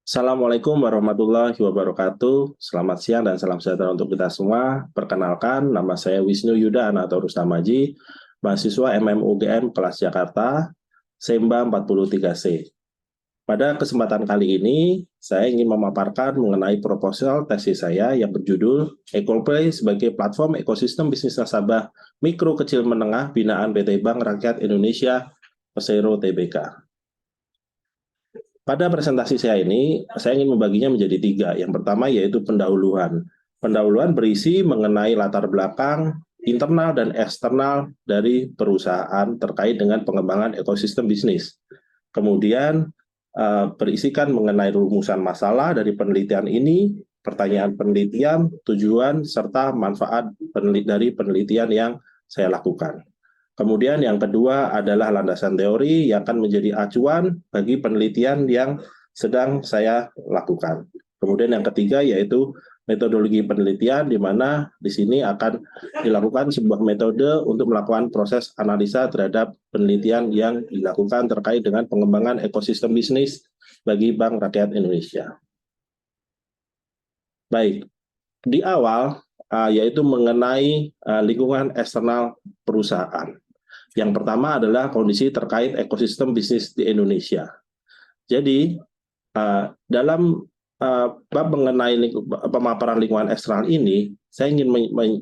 Assalamualaikum warahmatullahi wabarakatuh. Selamat siang dan salam sejahtera untuk kita semua. Perkenalkan, nama saya Wisnu Yuda Anato Rustamaji, mahasiswa MMUGM kelas Jakarta, Semba 43C. Pada kesempatan kali ini, saya ingin memaparkan mengenai proposal tesis saya yang berjudul Equalplay sebagai platform ekosistem bisnis nasabah mikro kecil menengah binaan PT Bank Rakyat Indonesia Persero Tbk. Pada presentasi saya ini, saya ingin membaginya menjadi tiga. Yang pertama yaitu pendahuluan. Pendahuluan berisi mengenai latar belakang internal dan eksternal dari perusahaan terkait dengan pengembangan ekosistem bisnis. Kemudian berisikan mengenai rumusan masalah dari penelitian ini, pertanyaan penelitian, tujuan, serta manfaat dari penelitian yang saya lakukan. Kemudian yang kedua adalah landasan teori yang akan menjadi acuan bagi penelitian yang sedang saya lakukan. Kemudian yang ketiga yaitu metodologi penelitian, di mana di sini akan dilakukan sebuah metode untuk melakukan proses analisa terhadap penelitian yang dilakukan terkait dengan pengembangan ekosistem bisnis bagi Bank Rakyat Indonesia. Baik, di awal yaitu mengenai lingkungan eksternal perusahaan. Yang pertama adalah kondisi terkait ekosistem bisnis di Indonesia. Jadi, dalam bab mengenai pemaparan lingkungan eksternal ini, saya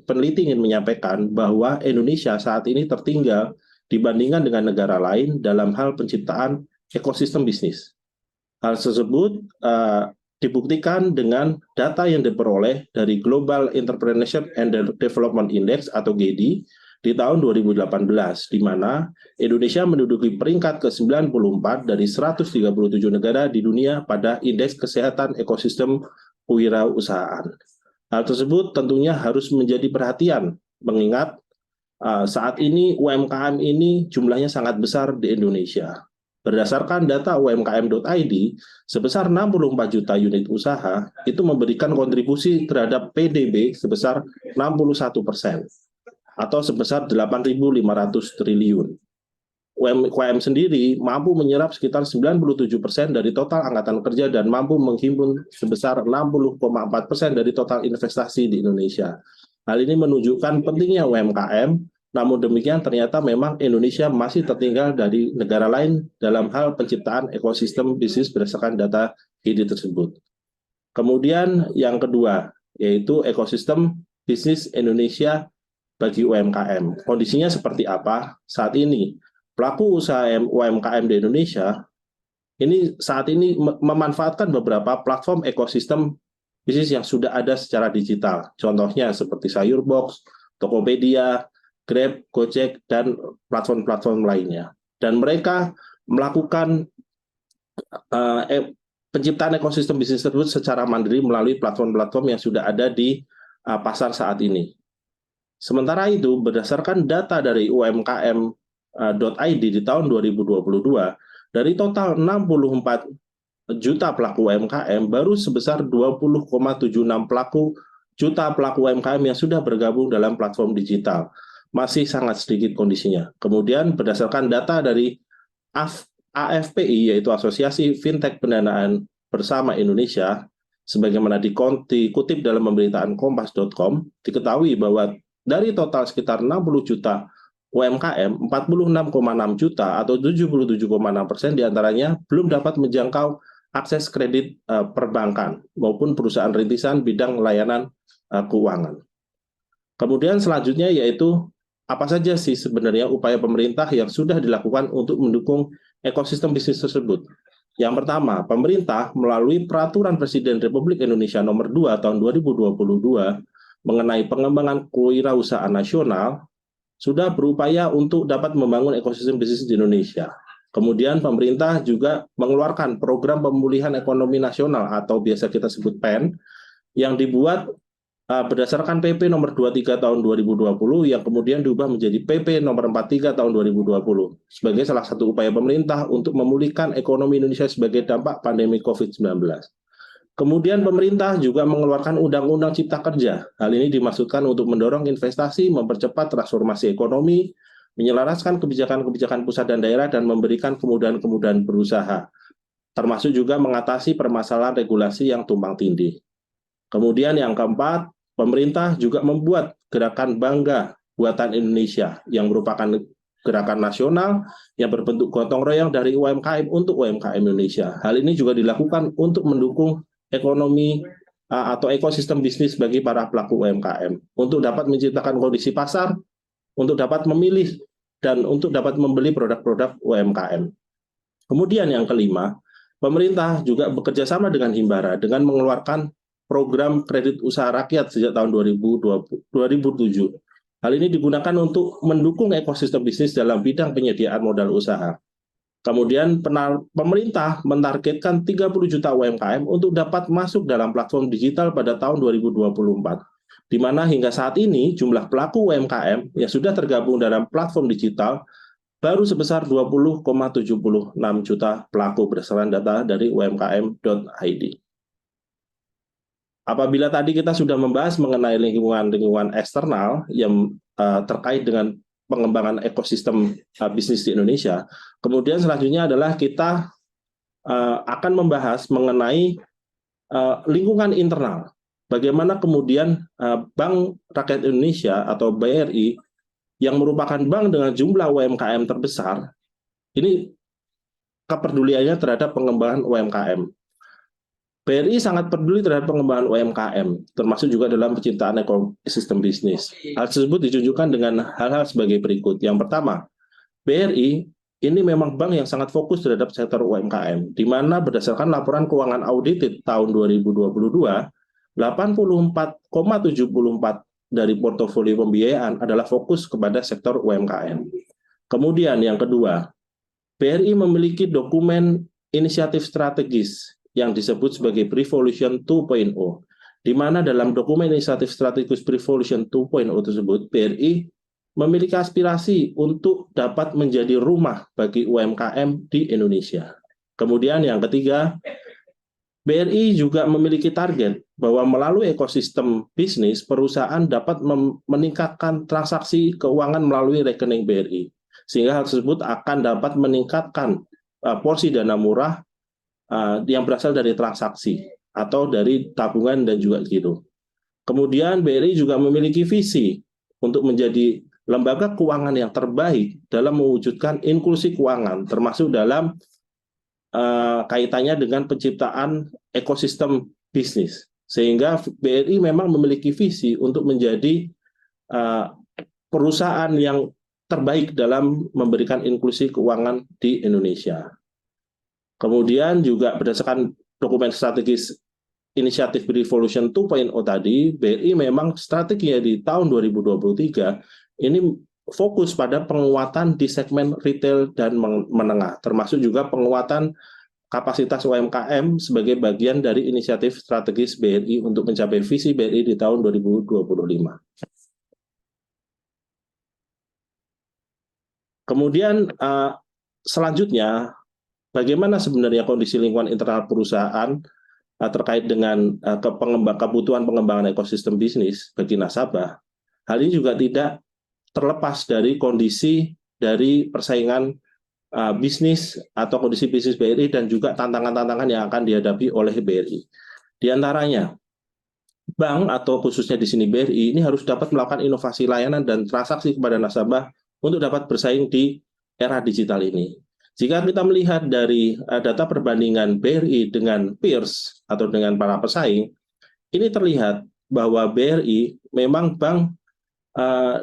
peneliti ingin menyampaikan bahwa Indonesia saat ini tertinggal dibandingkan dengan negara lain dalam hal penciptaan ekosistem bisnis. Hal tersebut dibuktikan dengan data yang diperoleh dari Global Entrepreneurship and Development Index atau GEDI di tahun 2018, di mana Indonesia menduduki peringkat ke-94 dari 137 negara di dunia pada Indeks Kesehatan Ekosistem Kewirausahaan. Hal tersebut tentunya harus menjadi perhatian, mengingat saat ini UMKM ini jumlahnya sangat besar di Indonesia. Berdasarkan data umkm.id, sebesar 64 juta unit usaha itu memberikan kontribusi terhadap PDB sebesar 61%. Atau sebesar 8.500 triliun. UMKM sendiri mampu menyerap sekitar 97% dari total angkatan kerja dan mampu menghimpun sebesar 60,4% dari total investasi di Indonesia. Hal ini menunjukkan pentingnya UMKM, namun demikian ternyata memang Indonesia masih tertinggal dari negara lain dalam hal penciptaan ekosistem bisnis berdasarkan data GEDI tersebut. Kemudian yang kedua, yaitu ekosistem bisnis Indonesia bagi UMKM. Kondisinya seperti apa saat ini? Pelaku usaha UMKM di Indonesia ini saat ini memanfaatkan beberapa platform ekosistem bisnis yang sudah ada secara digital. Contohnya seperti Sayurbox, Tokopedia, Grab, Gojek, dan platform-platform lainnya. Dan mereka melakukan penciptaan ekosistem bisnis tersebut secara mandiri melalui platform-platform yang sudah ada di pasar saat ini. Sementara itu, berdasarkan data dari umkm.id di tahun 2022, dari total 64 juta pelaku UMKM, baru sebesar 20,76 juta pelaku UMKM yang sudah bergabung dalam platform digital. Masih sangat sedikit kondisinya. Kemudian berdasarkan data dari AFPI, yaitu Asosiasi Fintech Pendanaan Bersama Indonesia, sebagaimana dikutip dalam pemberitaan kompas.com, diketahui bahwa dari total sekitar 60 juta UMKM, 46,6 juta atau 77,6% diantaranya belum dapat menjangkau akses kredit perbankan maupun perusahaan rintisan bidang layanan keuangan. Kemudian selanjutnya yaitu apa saja sih sebenarnya upaya pemerintah yang sudah dilakukan untuk mendukung ekosistem bisnis tersebut. Yang pertama, pemerintah melalui Peraturan Presiden Republik Indonesia Nomor 2 Tahun 2022 mengenai pengembangan kewirausahaan nasional sudah berupaya untuk dapat membangun ekosistem bisnis di Indonesia. Kemudian pemerintah juga mengeluarkan program pemulihan ekonomi nasional atau biasa kita sebut PEN yang dibuat berdasarkan PP nomor 23 tahun 2020 yang kemudian diubah menjadi PP nomor 43 tahun 2020 sebagai salah satu upaya pemerintah untuk memulihkan ekonomi Indonesia sebagai dampak pandemi COVID-19. Kemudian pemerintah juga mengeluarkan Undang-Undang Cipta Kerja. Hal ini dimaksudkan untuk mendorong investasi, mempercepat transformasi ekonomi, menyelaraskan kebijakan-kebijakan pusat dan daerah, dan memberikan kemudahan-kemudahan berusaha. termasuk juga mengatasi permasalahan regulasi yang tumpang tindih. Kemudian yang keempat, pemerintah juga membuat gerakan Bangga Buatan Indonesia yang merupakan gerakan nasional yang berbentuk gotong royong dari UMKM untuk UMKM Indonesia. Hal ini juga dilakukan untuk mendukung ekonomi atau ekosistem bisnis bagi para pelaku UMKM untuk dapat menciptakan kondisi pasar, untuk dapat memilih dan untuk dapat membeli produk-produk UMKM. Kemudian yang kelima, pemerintah juga bekerja sama dengan Himbara dengan mengeluarkan program kredit usaha rakyat sejak tahun 2007. Hal ini digunakan untuk mendukung ekosistem bisnis dalam bidang penyediaan modal usaha. Kemudian pemerintah menargetkan 30 juta UMKM untuk dapat masuk dalam platform digital pada tahun 2024. Di mana hingga saat ini jumlah pelaku UMKM yang sudah tergabung dalam platform digital baru sebesar 20,76 juta pelaku berdasarkan data dari umkm.id. Apabila tadi kita sudah membahas mengenai lingkungan eksternal yang terkait dengan pengembangan ekosistem bisnis di Indonesia, kemudian selanjutnya adalah kita akan membahas mengenai lingkungan internal. Bagaimana kemudian Bank Rakyat Indonesia atau BRI yang merupakan bank dengan jumlah UMKM terbesar, ini kepeduliannya terhadap pengembangan UMKM. BRI sangat peduli terhadap pengembangan UMKM, termasuk juga dalam penciptaan ekosistem bisnis. Hal tersebut ditunjukkan dengan hal-hal sebagai berikut. Yang pertama, BRI ini memang bank yang sangat fokus terhadap sektor UMKM, di mana berdasarkan laporan keuangan audited tahun 2022, 84,74 dari portofolio pembiayaan adalah fokus kepada sektor UMKM. Kemudian yang kedua, BRI memiliki dokumen inisiatif strategis yang disebut sebagai Prevolution 2.0, di mana dalam dokumen inisiatif strategis Prevolution 2.0 tersebut, BRI memiliki aspirasi untuk dapat menjadi rumah bagi UMKM di Indonesia. Kemudian yang ketiga, BRI juga memiliki target bahwa melalui ekosistem bisnis, perusahaan dapat meningkatkan transaksi keuangan melalui rekening BRI, sehingga hal tersebut akan dapat meningkatkan porsi dana murah yang berasal dari transaksi atau dari tabungan dan juga giro. Kemudian BRI juga memiliki visi untuk menjadi lembaga keuangan yang terbaik dalam mewujudkan inklusi keuangan, termasuk dalam kaitannya dengan penciptaan ekosistem bisnis. Sehingga BRI memang memiliki visi untuk menjadi perusahaan yang terbaik dalam memberikan inklusi keuangan di Indonesia. Kemudian juga berdasarkan dokumen strategis inisiatif Prevolution 2.0 tadi, BRI memang strateginya di tahun 2023 ini fokus pada penguatan di segmen retail dan menengah, termasuk juga penguatan kapasitas UMKM sebagai bagian dari inisiatif strategis BRI untuk mencapai visi BRI di tahun 2025. Kemudian selanjutnya, bagaimana sebenarnya kondisi lingkungan internal perusahaan terkait dengan kebutuhan pengembangan ekosistem bisnis bagi nasabah. Hal ini juga tidak terlepas dari kondisi dari persaingan bisnis atau kondisi bisnis BRI dan juga tantangan-tantangan yang akan dihadapi oleh BRI. Di antaranya, bank atau khususnya di sini BRI ini harus dapat melakukan inovasi layanan dan transaksi kepada nasabah untuk dapat bersaing di era digital ini. Jika kita melihat dari data perbandingan BRI dengan peers atau dengan para pesaing, ini terlihat bahwa BRI memang bank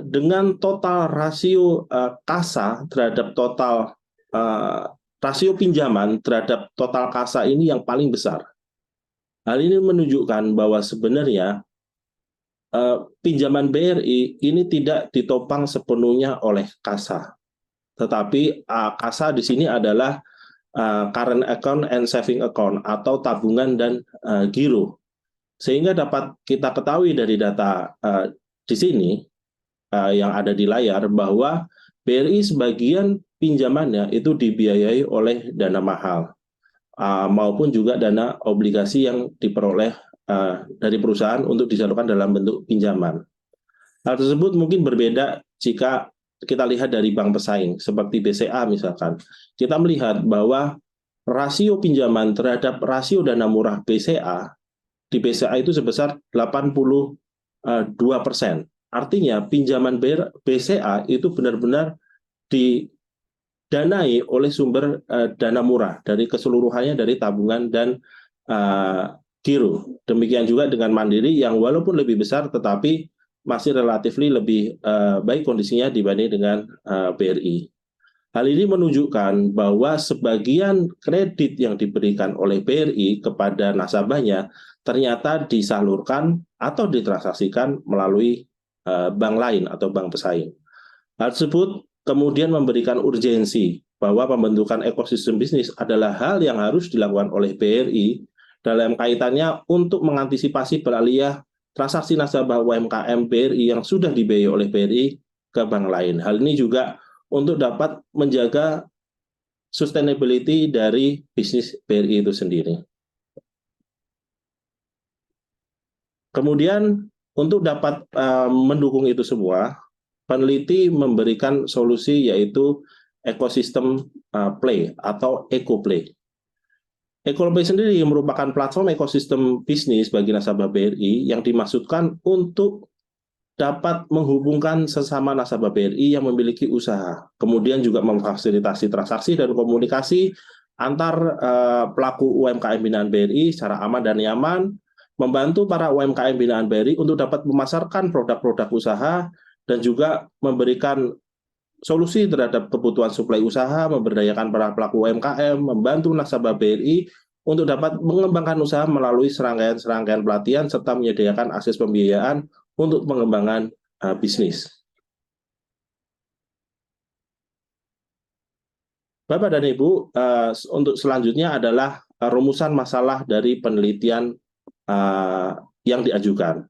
dengan total rasio kasa terhadap total rasio pinjaman terhadap total kasa ini yang paling besar. Hal ini menunjukkan bahwa sebenarnya pinjaman BRI ini tidak ditopang sepenuhnya oleh kasa. Tetapi kasa di sini adalah current account and saving account atau tabungan dan giro. Sehingga dapat kita ketahui dari data di sini yang ada di layar bahwa BRI sebagian pinjamannya itu dibiayai oleh dana mahal maupun juga dana obligasi yang diperoleh dari perusahaan untuk disalurkan dalam bentuk pinjaman. Hal tersebut mungkin berbeda jika kita lihat dari bank pesaing seperti BCA misalkan. Kita melihat bahwa rasio pinjaman terhadap rasio dana murah BCA, di BCA itu sebesar 82%. Artinya pinjaman BCA itu benar-benar didanai oleh sumber dana murah dari keseluruhannya dari tabungan dan giro. Demikian juga dengan Mandiri yang walaupun lebih besar tetapi masih relatif lebih baik kondisinya dibanding dengan BRI. Hal ini menunjukkan bahwa sebagian kredit yang diberikan oleh BRI kepada nasabahnya ternyata disalurkan atau ditransaksikan melalui bank lain atau bank pesaing. Hal tersebut kemudian memberikan urgensi bahwa pembentukan ekosistem bisnis adalah hal yang harus dilakukan oleh BRI dalam kaitannya untuk mengantisipasi beralih transaksi nasabah UMKM BRI yang sudah dibiayai oleh BRI ke bank lain. Hal ini juga untuk dapat menjaga sustainability dari bisnis BRI itu sendiri. Kemudian untuk dapat mendukung itu semua, peneliti memberikan solusi yaitu ekosistem play atau EcoPlay. EcoPlay sendiri merupakan platform ekosistem bisnis bagi nasabah BRI yang dimaksudkan untuk dapat menghubungkan sesama nasabah BRI yang memiliki usaha, kemudian juga memfasilitasi transaksi dan komunikasi antar pelaku UMKM binaan BRI secara aman dan nyaman, membantu para UMKM binaan BRI untuk dapat memasarkan produk-produk usaha dan juga memberikan solusi terhadap kebutuhan suplai usaha, memberdayakan para pelaku UMKM, membantu nasabah BRI untuk dapat mengembangkan usaha melalui serangkaian pelatihan serta menyediakan akses pembiayaan untuk pengembangan bisnis. Bapak dan Ibu, untuk selanjutnya adalah rumusan masalah dari penelitian yang diajukan,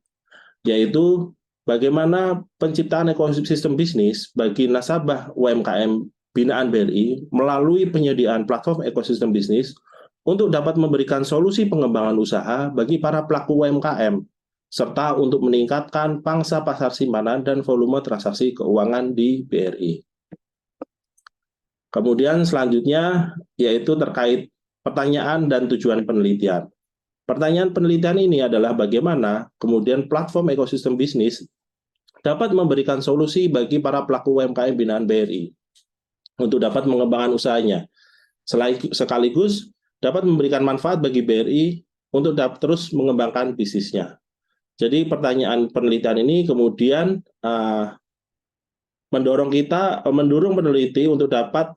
yaitu bagaimana penciptaan ekosistem bisnis bagi nasabah UMKM binaan BRI melalui penyediaan platform ekosistem bisnis untuk dapat memberikan solusi pengembangan usaha bagi para pelaku UMKM serta untuk meningkatkan pangsa pasar simpanan dan volume transaksi keuangan di BRI. Kemudian selanjutnya yaitu terkait pertanyaan dan tujuan penelitian. Pertanyaan penelitian ini adalah bagaimana kemudian platform ekosistem bisnis dapat memberikan solusi bagi para pelaku UMKM binaan BRI untuk dapat mengembangkan usahanya, sekaligus dapat memberikan manfaat bagi BRI untuk dapat terus mengembangkan bisnisnya. Jadi pertanyaan penelitian ini kemudian mendorong peneliti untuk dapat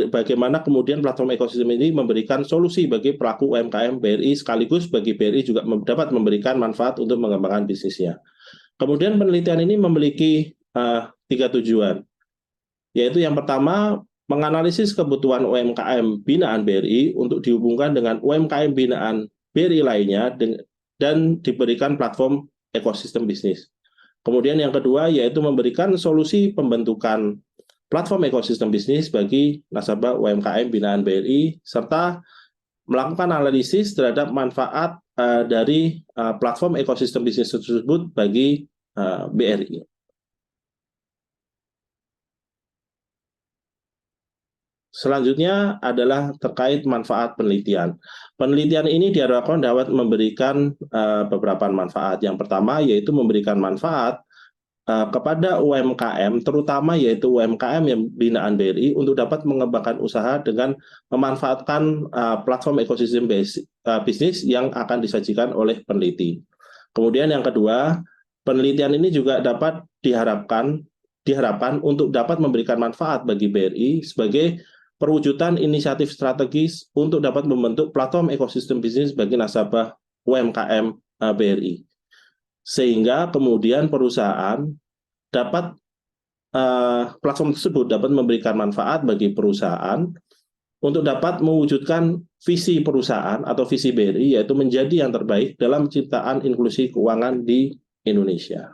bagaimana kemudian platform ekosistem ini memberikan solusi bagi pelaku UMKM BRI sekaligus bagi BRI juga dapat memberikan manfaat untuk mengembangkan bisnisnya. Kemudian penelitian ini memiliki 3 tujuan, yaitu yang pertama menganalisis kebutuhan UMKM binaan BRI untuk dihubungkan dengan UMKM binaan BRI lainnya dan diberikan platform ekosistem bisnis. Kemudian yang kedua yaitu memberikan solusi pembentukan platform ekosistem bisnis bagi nasabah UMKM binaan BRI serta melakukan analisis terhadap manfaat dari platform ekosistem bisnis tersebut bagi BRI. Selanjutnya adalah terkait manfaat penelitian. Penelitian ini diharapkan dapat memberikan beberapa manfaat. Yang pertama yaitu memberikan manfaat kepada UMKM, terutama yaitu UMKM yang binaan BRI untuk dapat mengembangkan usaha dengan memanfaatkan platform ekosistem bisnis yang akan disajikan oleh peneliti. Kemudian yang kedua, penelitian ini juga dapat diharapkan untuk dapat memberikan manfaat bagi BRI sebagai perwujudan inisiatif strategis untuk dapat membentuk platform ekosistem bisnis bagi nasabah UMKM BRI. Sehingga kemudian perusahaan dapat platform tersebut dapat memberikan manfaat bagi perusahaan untuk dapat mewujudkan visi perusahaan atau visi BRI yaitu menjadi yang terbaik dalam penciptaan inklusi keuangan di Indonesia.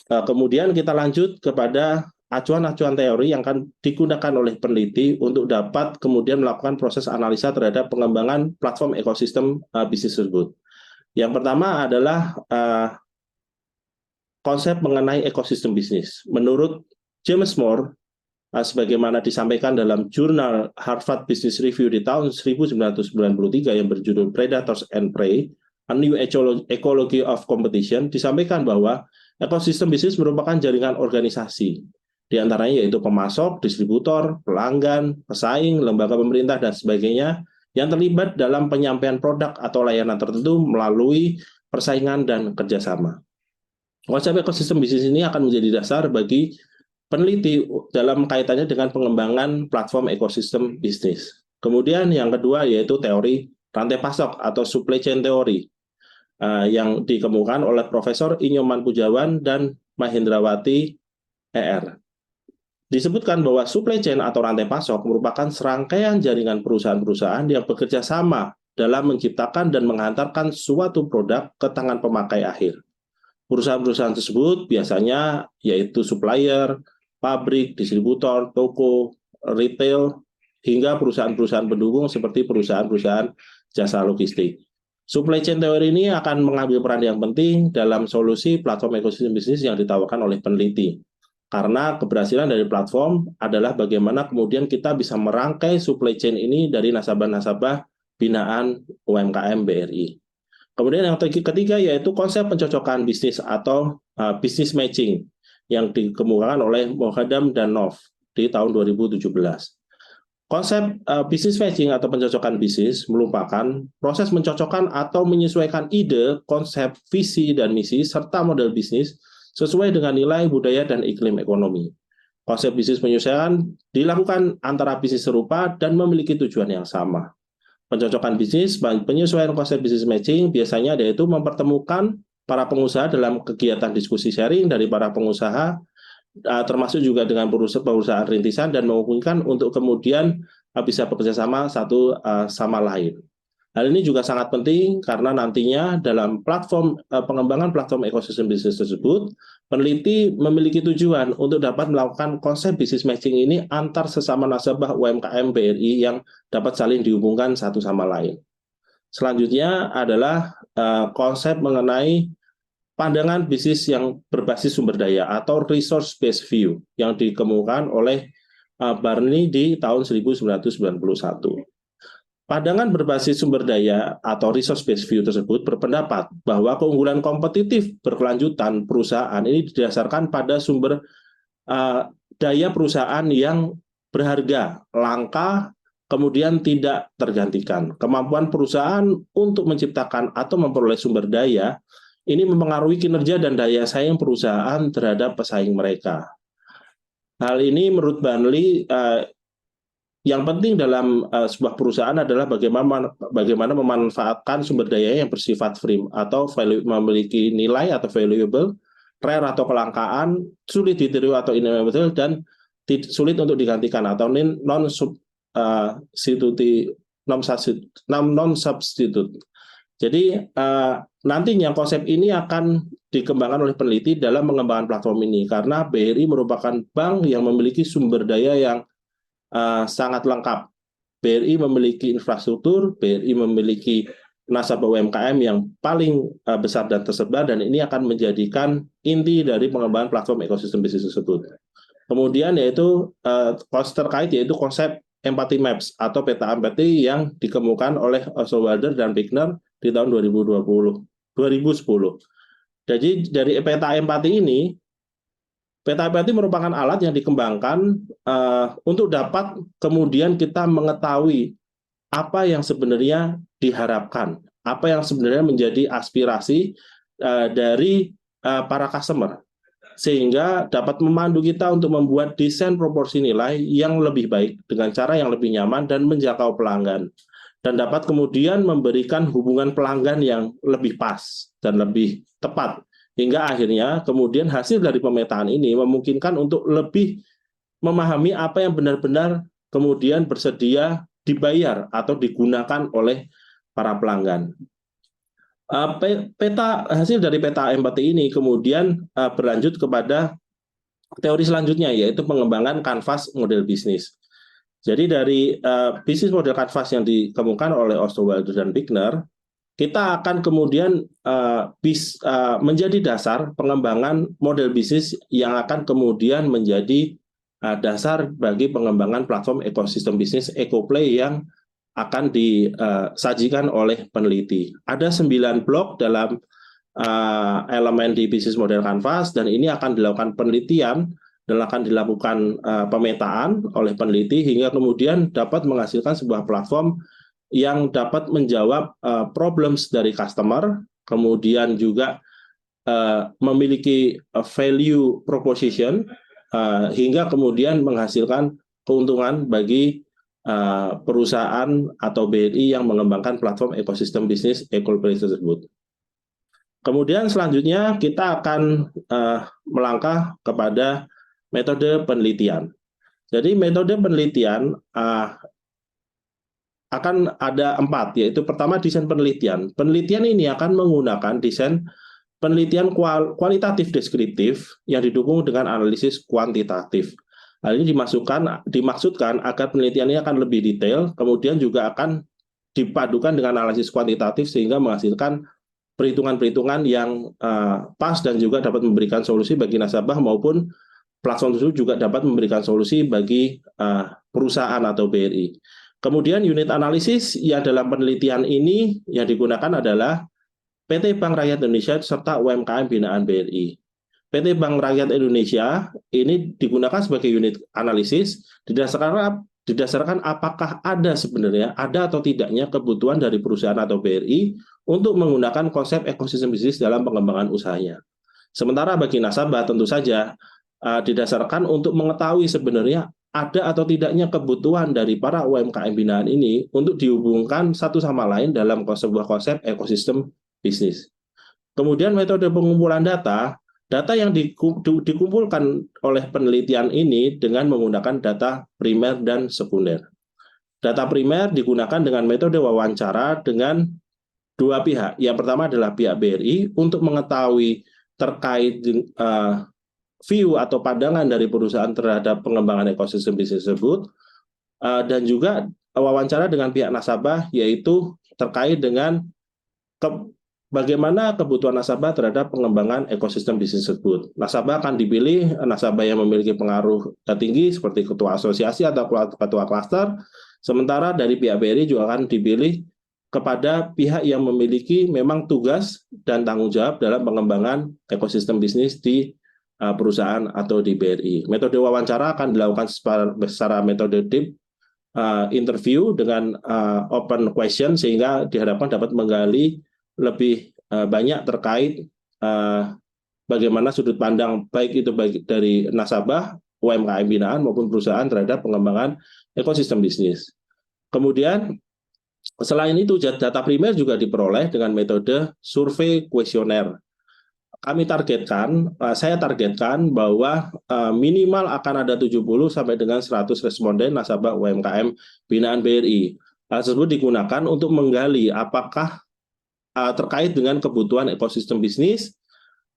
Kemudian kita lanjut kepada acuan-acuan teori yang akan digunakan oleh peneliti untuk dapat kemudian melakukan proses analisa terhadap pengembangan platform ekosistem bisnis tersebut. Yang pertama adalah konsep mengenai ekosistem bisnis. Menurut James Moore, sebagaimana disampaikan dalam jurnal Harvard Business Review di tahun 1993 yang berjudul Predators and Prey, A New Ecology of Competition, disampaikan bahwa ekosistem bisnis merupakan jaringan organisasi. Di antaranya yaitu pemasok, distributor, pelanggan, pesaing, lembaga pemerintah, dan sebagainya yang terlibat dalam penyampaian produk atau layanan tertentu melalui persaingan dan kerjasama. Konsep ekosistem bisnis ini akan menjadi dasar bagi peneliti dalam kaitannya dengan pengembangan platform ekosistem bisnis. Kemudian yang kedua yaitu teori rantai pasok atau supply chain theory yang dikemukakan oleh Profesor Inyoman Pujawan dan Mahindrawati ER. Disebutkan bahwa supply chain atau rantai pasok merupakan serangkaian jaringan perusahaan-perusahaan yang bekerja sama dalam menciptakan dan menghantarkan suatu produk ke tangan pemakai akhir. Perusahaan-perusahaan tersebut biasanya yaitu supplier, pabrik, distributor, toko, retail, hingga perusahaan-perusahaan pendukung seperti perusahaan-perusahaan jasa logistik. Supply chain teori ini akan mengambil peran yang penting dalam solusi platform ekosistem bisnis yang ditawarkan oleh peneliti. Karena keberhasilan dari platform adalah bagaimana kemudian kita bisa merangkai supply chain ini dari nasabah-nasabah binaan UMKM BRI. Kemudian yang ketiga yaitu konsep pencocokan bisnis atau business matching yang dikemukakan oleh Mohadam dan Nov di tahun 2017. Konsep business matching atau pencocokan bisnis merupakan proses mencocokkan atau menyesuaikan ide, konsep, visi, dan misi, serta model bisnis sesuai dengan nilai, budaya, dan iklim ekonomi. Konsep bisnis penyesuaian dilakukan antara bisnis serupa dan memiliki tujuan yang sama. Pencocokan bisnis, penyesuaian konsep bisnis matching biasanya yaitu mempertemukan para pengusaha dalam kegiatan diskusi sharing dari para pengusaha, termasuk juga dengan perusahaan rintisan dan memungkinkan untuk kemudian bisa bekerja sama satu sama lain. Hal ini juga sangat penting karena nantinya dalam platform pengembangan platform ekosistem bisnis tersebut, peneliti memiliki tujuan untuk dapat melakukan konsep bisnis matching ini antar sesama nasabah UMKM BRI yang dapat saling dihubungkan satu sama lain. Selanjutnya adalah konsep mengenai pandangan bisnis yang berbasis sumber daya atau resource based view yang dikemukakan oleh Barney di tahun 1991. Pandangan berbasis sumber daya atau resource based view tersebut berpendapat bahwa keunggulan kompetitif berkelanjutan perusahaan ini didasarkan pada sumber daya perusahaan yang berharga, langka, kemudian tidak tergantikan. Kemampuan perusahaan untuk menciptakan atau memperoleh sumber daya ini mempengaruhi kinerja dan daya saing perusahaan terhadap pesaing mereka. Hal ini menurut Barney yang penting dalam sebuah perusahaan adalah bagaimana memanfaatkan sumber daya yang bersifat free atau memiliki nilai atau valuable, rare atau kelangkaan, sulit ditiru atau ineligible, dan sulit untuk digantikan atau non-substitute. Jadi nantinya konsep ini akan dikembangkan oleh peneliti dalam mengembangkan platform ini karena BRI merupakan bank yang memiliki sumber daya yang sangat lengkap. BRI memiliki infrastruktur, BRI memiliki nasabah UMKM yang paling besar dan tersebar, dan ini akan menjadikan inti dari pengembangan platform ekosistem bisnis tersebut. Kemudian yaitu terkait yaitu konsep empathy maps atau peta empati yang dikemukakan oleh Osterwalder dan Bickner di tahun 2010. Jadi dari peta empati ini, peta empati merupakan alat yang dikembangkan untuk dapat kemudian kita mengetahui apa yang sebenarnya diharapkan, apa yang sebenarnya menjadi aspirasi dari para customer, sehingga dapat memandu kita untuk membuat desain proporsi nilai yang lebih baik dengan cara yang lebih nyaman dan menjangkau pelanggan, dan dapat kemudian memberikan hubungan pelanggan yang lebih pas dan lebih tepat. Hingga akhirnya kemudian hasil dari pemetaan ini memungkinkan untuk lebih memahami apa yang benar-benar kemudian bersedia dibayar atau digunakan oleh para pelanggan. Hasil dari peta empati ini kemudian berlanjut kepada teori selanjutnya, yaitu pengembangan kanvas model bisnis. Jadi dari bisnis model kanvas yang dikemukakan oleh Osterwalder dan Bickner, kita akan kemudian menjadi dasar pengembangan model bisnis yang akan kemudian menjadi dasar bagi pengembangan platform ekosistem bisnis EcoPlay yang akan disajikan oleh peneliti. Ada 9 blok dalam elemen di bisnis model Canvas, dan ini akan dilakukan penelitian dan akan dilakukan pemetaan oleh peneliti hingga kemudian dapat menghasilkan sebuah platform yang dapat menjawab problems dari customer, kemudian juga memiliki value proposition hingga kemudian menghasilkan keuntungan bagi perusahaan atau BRI yang mengembangkan platform ekosistem bisnis EcoPlay tersebut. Kemudian selanjutnya kita akan melangkah kepada metode penelitian. Jadi metode penelitian akan ada 4, yaitu pertama desain penelitian. Penelitian ini akan menggunakan desain penelitian kualitatif deskriptif yang didukung dengan analisis kuantitatif. Hal ini dimaksudkan agar penelitian ini akan lebih detail, kemudian juga akan dipadukan dengan analisis kuantitatif sehingga menghasilkan perhitungan-perhitungan yang pas dan juga dapat memberikan solusi bagi nasabah maupun platform tersebut juga dapat memberikan solusi bagi perusahaan atau BRI. Kemudian unit analisis yang dalam penelitian ini yang digunakan adalah PT Bank Rakyat Indonesia serta UMKM binaan BRI. PT Bank Rakyat Indonesia ini digunakan sebagai unit analisis didasarkan apakah ada sebenarnya atau tidaknya kebutuhan dari perusahaan atau BRI untuk menggunakan konsep ekosistem bisnis dalam pengembangan usahanya. Sementara bagi nasabah tentu saja didasarkan untuk mengetahui sebenarnya ada atau tidaknya kebutuhan dari para UMKM binaan ini untuk dihubungkan satu sama lain dalam sebuah konsep ekosistem bisnis. Kemudian metode pengumpulan data yang dikumpulkan oleh penelitian ini dengan menggunakan data primer dan sekunder. Data primer digunakan dengan metode wawancara dengan 2 pihak. Yang pertama adalah pihak BRI untuk mengetahui terkait view atau pandangan dari perusahaan terhadap pengembangan ekosistem bisnis tersebut, dan juga wawancara dengan pihak nasabah, yaitu terkait dengan bagaimana kebutuhan nasabah terhadap pengembangan ekosistem bisnis tersebut. Nasabah akan dipilih nasabah yang memiliki pengaruh tinggi seperti ketua asosiasi atau ketua klaster, sementara dari pihak BRI juga akan dipilih kepada pihak yang memiliki memang tugas dan tanggung jawab dalam pengembangan ekosistem bisnis di perusahaan atau di BRI. Metode wawancara akan dilakukan secara metode deep interview dengan open question sehingga diharapkan dapat menggali lebih banyak terkait bagaimana sudut pandang baik dari nasabah, UMKM binaan maupun perusahaan terhadap pengembangan ekosistem bisnis. Kemudian selain itu data primer juga diperoleh dengan metode survei kuesioner. Saya targetkan bahwa minimal akan ada 70 sampai dengan 100 responden nasabah UMKM binaan BRI. Hal tersebut digunakan untuk menggali apakah terkait dengan kebutuhan ekosistem bisnis,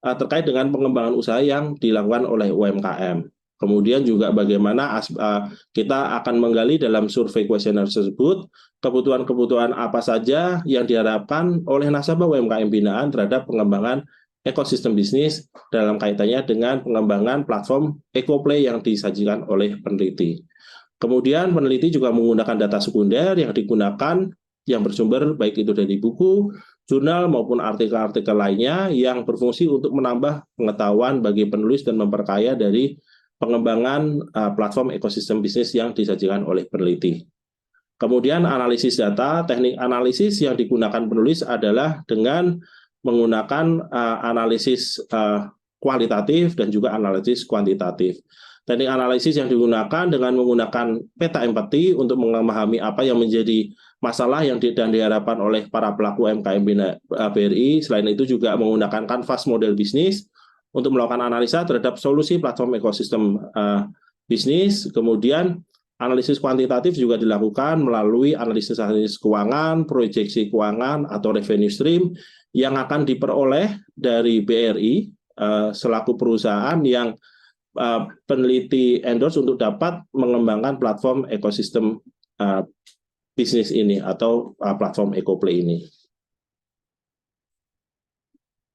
terkait dengan pengembangan usaha yang dilakukan oleh UMKM. Kemudian juga bagaimana kita akan menggali dalam survei kuesioner tersebut kebutuhan-kebutuhan apa saja yang diharapkan oleh nasabah UMKM binaan terhadap pengembangan ekosistem bisnis dalam kaitannya dengan pengembangan platform EcoPlay yang disajikan oleh peneliti. Kemudian peneliti juga menggunakan data sekunder yang digunakan yang bersumber baik itu dari buku, jurnal maupun artikel-artikel lainnya yang berfungsi untuk menambah pengetahuan bagi penulis dan memperkaya dari pengembangan platform ekosistem bisnis yang disajikan oleh peneliti. Kemudian analisis data, teknik analisis yang digunakan penulis adalah dengan menggunakan analisis kualitatif dan juga analisis kuantitatif. Teknik analisis yang digunakan dengan menggunakan peta empati untuk memahami apa yang menjadi masalah yang diharapkan oleh para pelaku UMKM BRI. Selain itu juga menggunakan kanvas model bisnis untuk melakukan analisa terhadap solusi platform ekosistem bisnis. Kemudian analisis kuantitatif juga dilakukan melalui analisis keuangan, proyeksi keuangan atau revenue stream yang akan diperoleh dari BRI selaku perusahaan yang peneliti endorse untuk dapat mengembangkan platform ekosistem bisnis ini atau platform EcoPlay ini.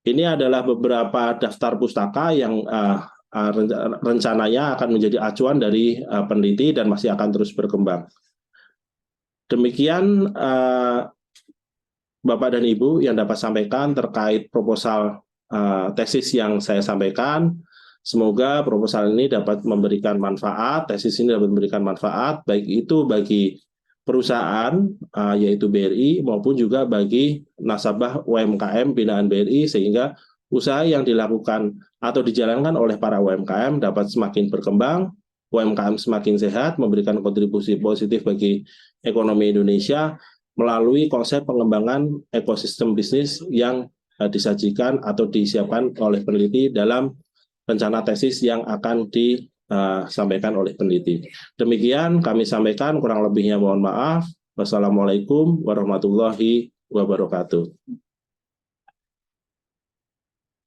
Ini adalah beberapa daftar pustaka yang rencananya akan menjadi acuan dari peneliti dan masih akan terus berkembang. Demikian Bapak dan Ibu yang dapat sampaikan terkait proposal tesis yang saya sampaikan. Semoga proposal ini dapat memberikan manfaat, tesis ini dapat memberikan manfaat, baik itu bagi perusahaan, yaitu BRI, maupun juga bagi nasabah UMKM binaan BRI, sehingga usaha yang dilakukan atau dijalankan oleh para UMKM dapat semakin berkembang, UMKM semakin sehat, memberikan kontribusi positif bagi ekonomi Indonesia melalui konsep pengembangan ekosistem bisnis yang disajikan atau disiapkan oleh peneliti dalam rencana tesis yang akan disampaikan oleh peneliti. Demikian kami sampaikan, kurang lebihnya mohon maaf. Wassalamualaikum warahmatullahi wabarakatuh.